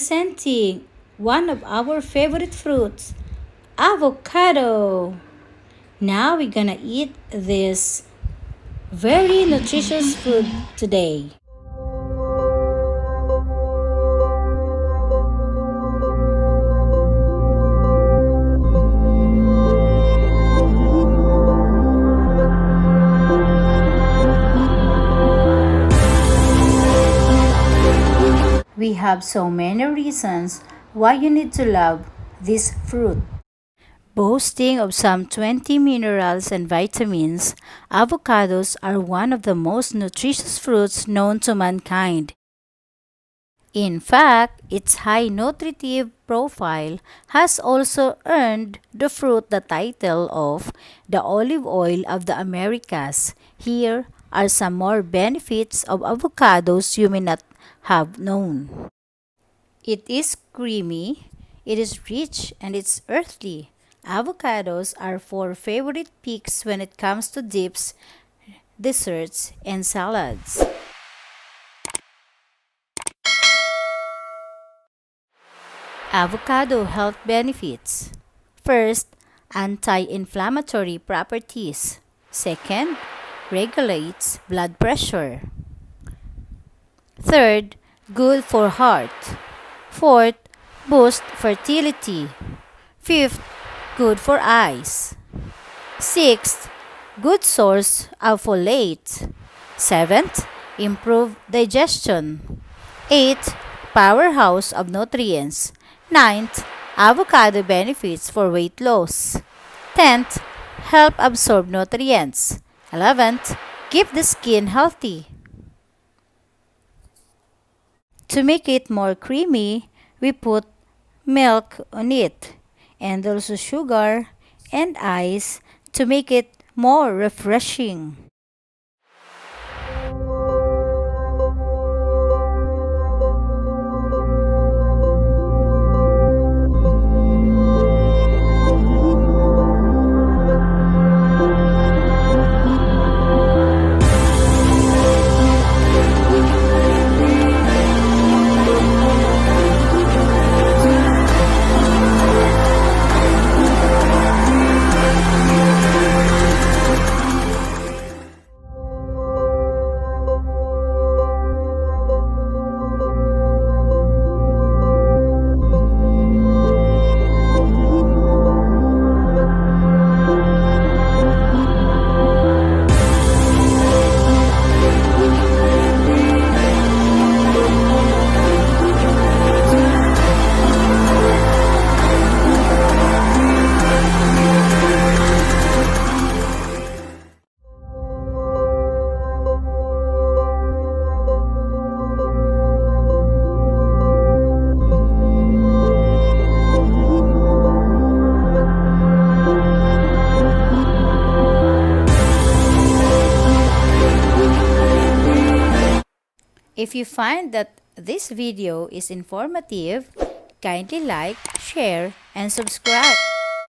presenting one of our favorite fruits, avocado. Now we're gonna eat this very nutritious food today. We have so many reasons why you need to love this fruit. Boasting of some 20 minerals and vitamins, avocados are one of the most nutritious fruits known to mankind. In fact, its high nutritive profile has also earned the fruit the title of the olive oil of the Americas. Here are some more benefits of avocados you may not have known. It is creamy, it is rich, and it's earthy. Avocados are our favorite picks when it comes to dips, desserts, and salads. Avocado health benefits. First, anti-inflammatory properties. Second, regulates blood pressure. Third, good for heart. Fourth, boost fertility. Fifth, good for eyes. Sixth, good source of folate. Seventh, improve digestion. Eighth, powerhouse of nutrients. Ninth, avocado benefits for weight loss. 10th, help absorb nutrients. 11th, keep the skin healthy. To make it more creamy, we put milk on it, and also sugar and ice to make it more refreshing. If you find that this video is informative, kindly like, share, and subscribe.